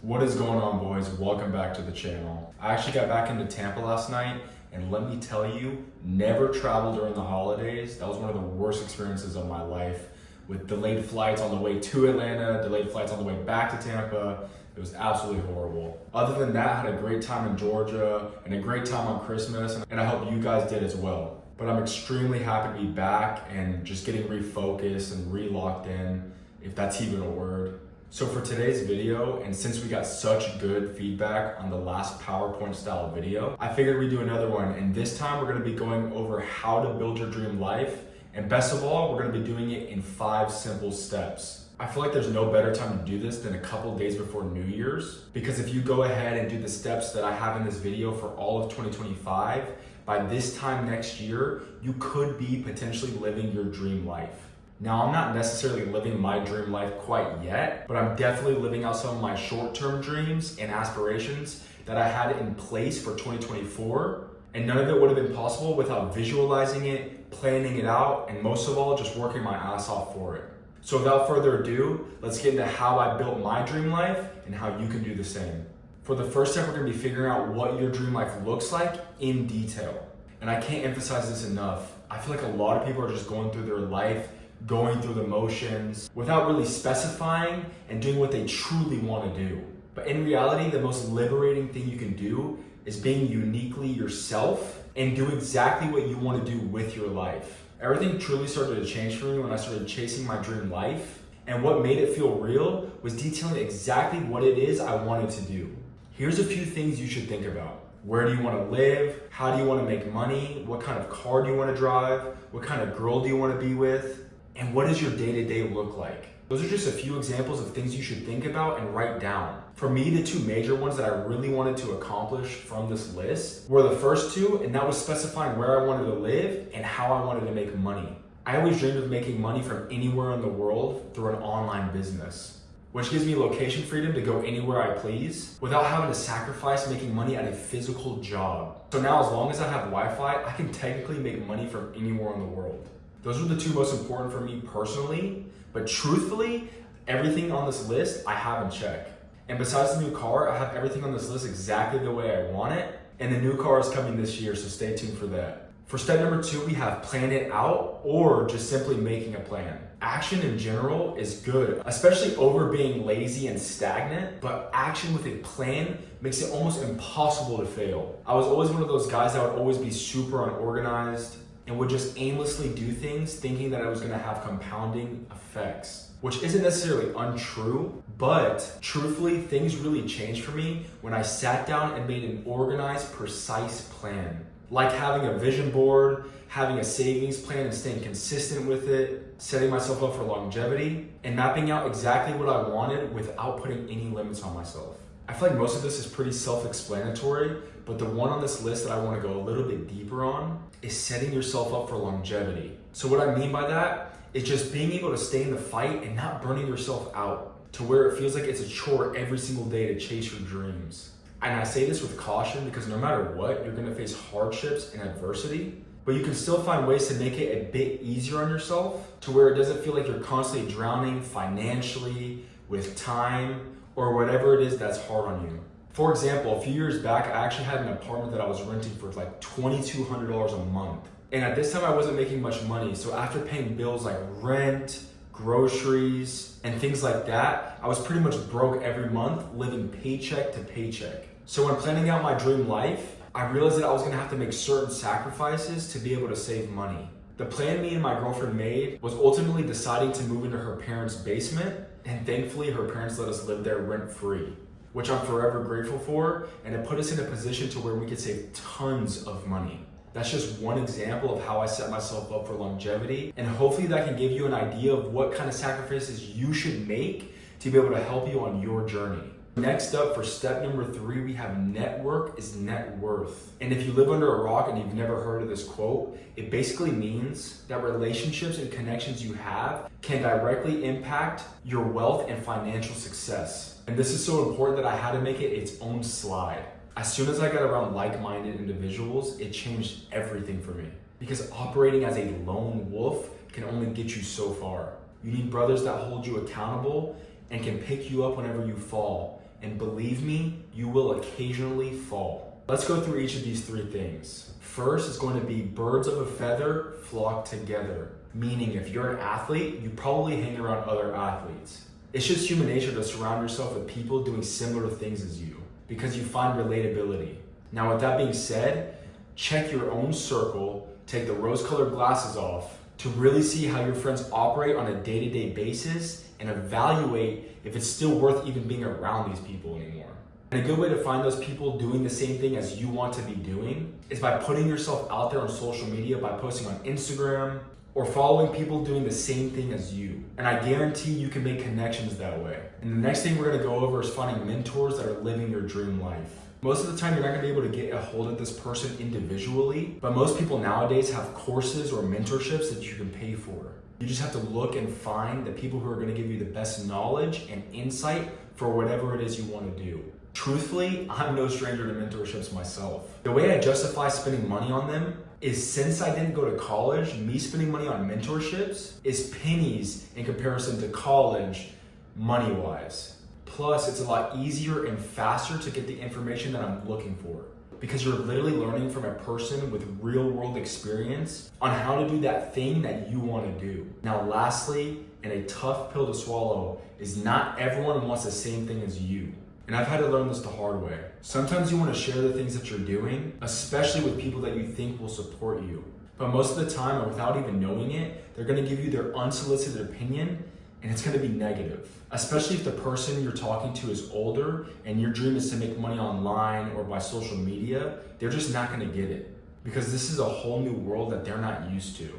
What is going on, boys? Welcome back to the channel. I actually got back into Tampa last night, and let me tell you, never travel during the holidays. That was one of the worst experiences of my life, with delayed flights on the way to Atlanta, delayed flights on the way back to Tampa. It was absolutely horrible. Other than that, I had a great time in Georgia and a great time on Christmas, and I hope you guys did as well. But I'm extremely happy to be back and just getting refocused and re-locked in, if that's even a word. So for today's video, and since we got such good feedback on the last PowerPoint style video, I figured we'd do another one. And this time we're gonna be going over how to build your dream life. And best of all, we're gonna be doing it in 5 simple steps. I feel like there's no better time to do this than a couple days before New Year's, because if you go ahead and do the steps that I have in this video for all of 2025, by this time next year, you could be potentially living your dream life. Now, I'm not necessarily living my dream life quite yet, but I'm definitely living out some of my short-term dreams and aspirations that I had in place for 2024. And none of it would have been possible without visualizing it, planning it out, and most of all, just working my ass off for it. So without further ado, let's get into how I built my dream life and how you can do the same. For the first step, we're gonna be figuring out what your dream life looks like in detail. And I can't emphasize this enough. I feel like a lot of people are just going through their life, going through the motions without really specifying and doing what they truly want to do. But in reality, the most liberating thing you can do is being uniquely yourself and do exactly what you want to do with your life. Everything truly started to change for me when I started chasing my dream life, and what made it feel real was detailing exactly what it is I wanted to do. Here's a few things you should think about. Where do you want to live? How do you want to make money? What kind of car do you want to drive? What kind of girl do you want to be with? And what does your day-to-day look like? Those are just a few examples of things you should think about and write down. For me, the 2 major ones that I really wanted to accomplish from this list were the first 2, and that was specifying where I wanted to live and how I wanted to make money. I always dreamed of making money from anywhere in the world through an online business, which gives me location freedom to go anywhere I please without having to sacrifice making money at a physical job. So now, as long as I have Wi-Fi, I can technically make money from anywhere in the world. Those were the 2 most important for me personally, but truthfully, everything on this list I have in check. And besides the new car, I have everything on this list exactly the way I want it, and the new car is coming this year, so stay tuned for that. For step number 2, we have plan it out or just simply making a plan. Action in general is good, especially over being lazy and stagnant, but action with a plan makes it almost impossible to fail. I was always one of those guys that would always be super unorganized and would just aimlessly do things thinking that I was gonna have compounding effects, which isn't necessarily untrue, but truthfully, things really changed for me when I sat down and made an organized, precise plan. Like having a vision board, having a savings plan and staying consistent with it, setting myself up for longevity, and mapping out exactly what I wanted without putting any limits on myself. I feel like most of this is pretty self-explanatory, but the one on this list that I want to go a little bit deeper on is setting yourself up for longevity. So what I mean by that is just being able to stay in the fight and not burning yourself out to where it feels like it's a chore every single day to chase your dreams. And I say this with caution because no matter what, you're going to face hardships and adversity, but you can still find ways to make it a bit easier on yourself to where it doesn't feel like you're constantly drowning financially, with time, or whatever it is that's hard on you. For example, a few years back, I actually had an apartment that I was renting for like $2,200 a month. And at this time, I wasn't making much money. So after paying bills like rent, groceries, and things like that, I was pretty much broke every month, living paycheck to paycheck. So when planning out my dream life, I realized that I was gonna have to make certain sacrifices to be able to save money. The plan me and my girlfriend made was ultimately deciding to move into her parents' basement, and thankfully her parents let us live there rent-free, which I'm forever grateful for, and it put us in a position to where we could save tons of money. That's just one example of how I set myself up for longevity, and hopefully that can give you an idea of what kind of sacrifices you should make to be able to help you on your journey. Next up, for step number 3, we have network is net worth. And if you live under a rock and you've never heard of this quote, it basically means that relationships and connections you have can directly impact your wealth and financial success. And this is so important that I had to make it its own slide. As soon as I got around like-minded individuals, it changed everything for me. Because operating as a lone wolf can only get you so far. You need brothers that hold you accountable and can pick you up whenever you fall, and believe me, you will occasionally fall. Let's go through each of these three things. First is going to be birds of a feather flock together. Meaning if you're an athlete, you probably hang around other athletes. It's just human nature to surround yourself with people doing similar things as you because you find relatability. Now with that being said, check your own circle, take the rose-colored glasses off to really see how your friends operate on a day-to-day basis and evaluate if it's still worth even being around these people anymore. And a good way to find those people doing the same thing as you want to be doing is by putting yourself out there on social media, by posting on Instagram, or following people doing the same thing as you. And I guarantee you can make connections that way. And the next thing we're gonna go over is finding mentors that are living your dream life. Most of the time, you're not gonna be able to get a hold of this person individually, but most people nowadays have courses or mentorships that you can pay for. You just have to look and find the people who are gonna give you the best knowledge and insight for whatever it is you wanna do. Truthfully, I'm no stranger to mentorships myself. The way I justify spending money on them is since I didn't go to college, me spending money on mentorships is pennies in comparison to college money-wise. Plus, it's a lot easier and faster to get the information that I'm looking for because you're literally learning from a person with real-world experience on how to do that thing that you want to do. Now, lastly, and a tough pill to swallow, is not everyone wants the same thing as you. And I've had to learn this the hard way. Sometimes you want to share the things that you're doing, especially with people that you think will support you. But most of the time, or without even knowing it, they're going to give you their unsolicited opinion, and it's going to be negative. Especially if the person you're talking to is older and your dream is to make money online or by social media, they're just not going to get it because this is a whole new world that they're not used to.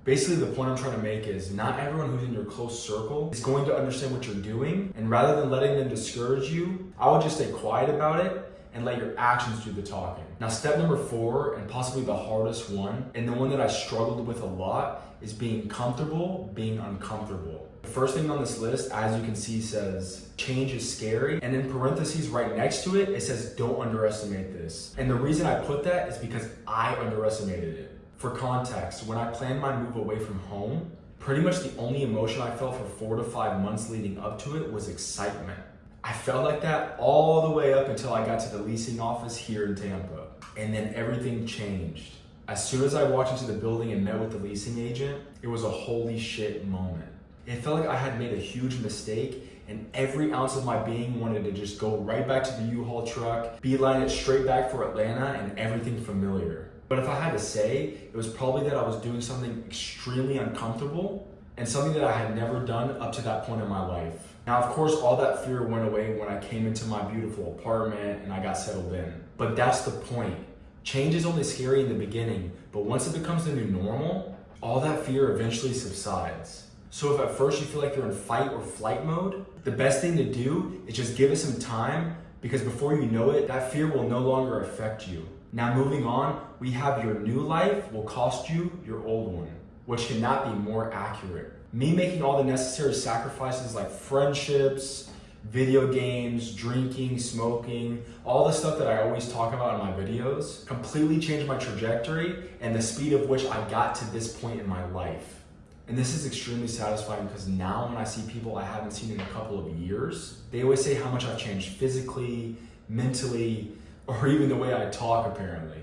Basically, the point I'm trying to make is not everyone who's in your close circle is going to understand what you're doing, and rather than letting them discourage you, I would just stay quiet about it and let your actions do the talking. Now, step number 4, and possibly the hardest one, and the one that I struggled with a lot, is being comfortable being uncomfortable. The first thing on this list, as you can see, says change is scary, and in parentheses right next to it, it says don't underestimate this. And the reason I put that is because I underestimated it. For context, when I planned my move away from home, pretty much the only emotion I felt for 4 to 5 months leading up to it was excitement. I felt like that all the way up until I got to the leasing office here in Tampa. And then everything changed. As soon as I walked into the building and met with the leasing agent, it was a holy shit moment. It felt like I had made a huge mistake and every ounce of my being wanted to just go right back to the U-Haul truck, beeline it straight back for Atlanta and everything familiar. But if I had to say, it was probably that I was doing something extremely uncomfortable and something that I had never done up to that point in my life. Now, of course, all that fear went away when I came into my beautiful apartment and I got settled in. But that's the point. Change is only scary in the beginning, but once it becomes the new normal, all that fear eventually subsides. So if at first you feel like you're in fight or flight mode, the best thing to do is just give it some time because before you know it, that fear will no longer affect you. Now moving on, we have your new life will cost you your old one, which cannot be more accurate. Me making all the necessary sacrifices like friendships, video games, drinking, smoking, all the stuff that I always talk about in my videos, completely changed my trajectory and the speed of which I got to this point in my life. And this is extremely satisfying because now when I see people I haven't seen in a couple of years, they always say how much I've changed physically, mentally, or even the way I talk apparently.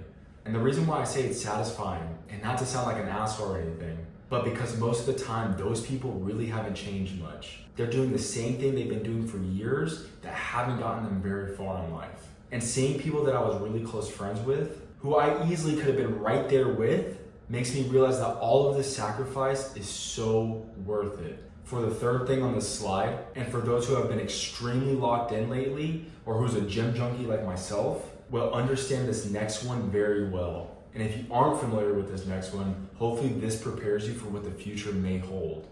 And the reason why I say it's satisfying, and not to sound like an asshole or anything, but because most of the time those people really haven't changed much. They're doing the same thing they've been doing for years that haven't gotten them very far in life. And seeing people that I was really close friends with, who I easily could have been right there with, makes me realize that all of this sacrifice is so worth it. For the third thing on this slide, and for those who have been extremely locked in lately, or who's a gym junkie like myself, will understand this next one very well. And if you aren't familiar with this next one, hopefully this prepares you for what the future may hold.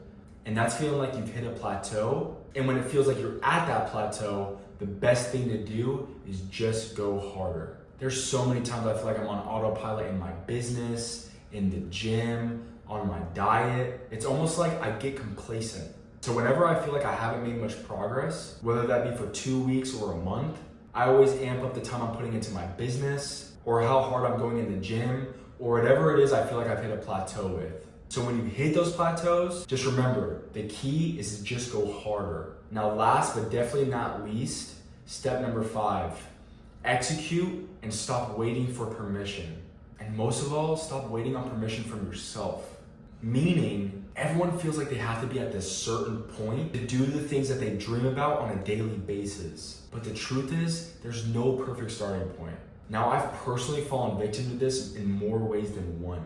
And that's feeling like you've hit a plateau. And when it feels like you're at that plateau, the best thing to do is just go harder. There's so many times I feel like I'm on autopilot in my business, in the gym, on my diet. It's almost like I get complacent. So whenever I feel like I haven't made much progress, whether that be for 2 weeks or a month, I always amp up the time I'm putting into my business or how hard I'm going in the gym or whatever it is I feel like I've hit a plateau with. So when you hit those plateaus, just remember, the key is to just go harder. Now last but definitely not least, Step number 5, execute and stop waiting for permission. And most of all, stop waiting on permission from yourself. Meaning, everyone feels like they have to be at this certain point to do the things that they dream about on a daily basis. But the truth is, there's no perfect starting point. Now, I've personally fallen victim to this in more ways than one.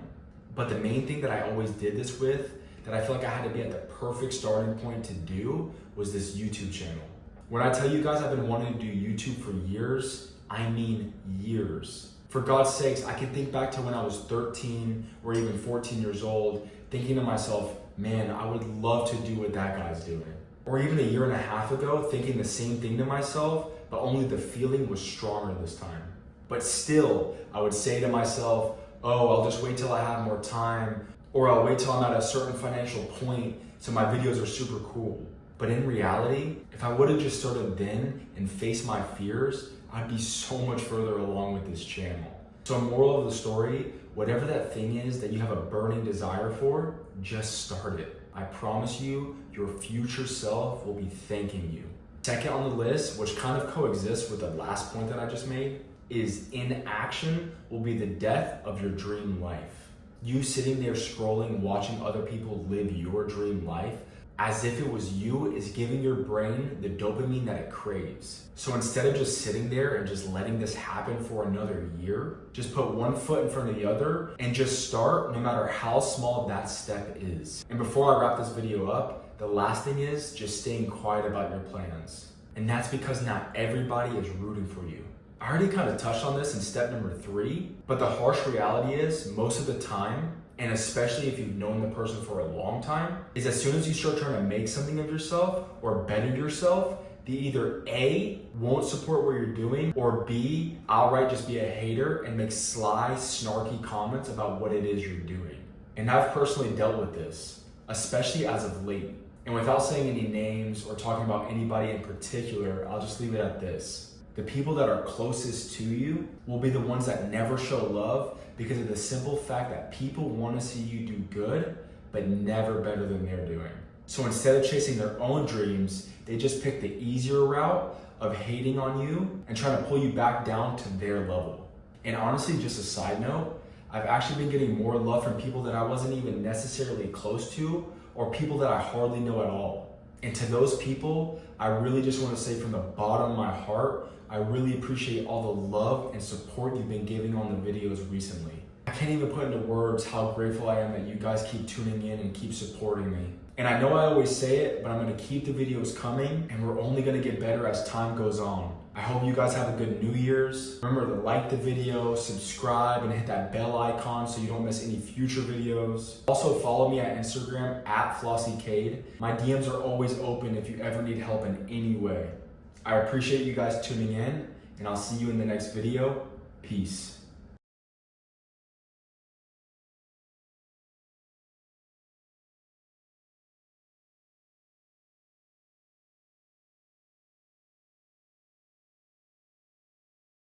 But the main thing that I always did this with, that I feel like I had to be at the perfect starting point to do, was this YouTube channel. When I tell you guys I've been wanting to do YouTube for years, I mean years. For God's sakes, I can think back to when I was 13 or even 14 years old, thinking to myself, man, I would love to do what that guy's doing. Or even a year and a half ago, thinking the same thing to myself, but only the feeling was stronger this time. But still, I would say to myself, oh, I'll just wait till I have more time, or I'll wait till I'm at a certain financial point so my videos are super cool. But in reality, if I would have just started then and faced my fears, I'd be so much further along with this channel. So moral of the story, whatever that thing is that you have a burning desire for, just start it. I promise you, your future self will be thanking you. Second on the list, which kind of coexists with the last point that I just made, is inaction will be the death of your dream life. You sitting there scrolling, watching other people live your dream life, as if it was you, is giving your brain the dopamine that it craves. So instead of just sitting there and just letting this happen for another year, just put one foot in front of the other and just start, no matter how small that step is. And before I wrap this video up, the last thing is just staying quiet about your plans. And that's because not everybody is rooting for you. I already kind of touched on this in step number 3, but the harsh reality is most of the time, and especially if you've known the person for a long time, is as soon as you start trying to make something of yourself or better yourself, they either A, won't support what you're doing, or B, outright just be a hater and make sly, snarky comments about what it is you're doing. And I've personally dealt with this, especially as of late. And without saying any names or talking about anybody in particular, I'll just leave it at this. The people that are closest to you will be the ones that never show love because of the simple fact that people want to see you do good, but never better than they're doing. So instead of chasing their own dreams, they just pick the easier route of hating on you and trying to pull you back down to their level. And honestly, just a side note, I've actually been getting more love from people that I wasn't even necessarily close to, or people that I hardly know at all. And to those people, I really just want to say from the bottom of my heart, I really appreciate all the love and support you've been giving on the videos recently. I can't even put into words how grateful I am that you guys keep tuning in and keep supporting me. And I know I always say it, but I'm going to keep the videos coming, and we're only going to get better as time goes on. I hope you guys have a good New Year's. Remember to like the video, subscribe, and hit that bell icon so you don't miss any future videos. Also follow me at Instagram @FlossyCade. My DMs are always open if you ever need help in any way. I appreciate you guys tuning in, and I'll see you in the next video. Peace.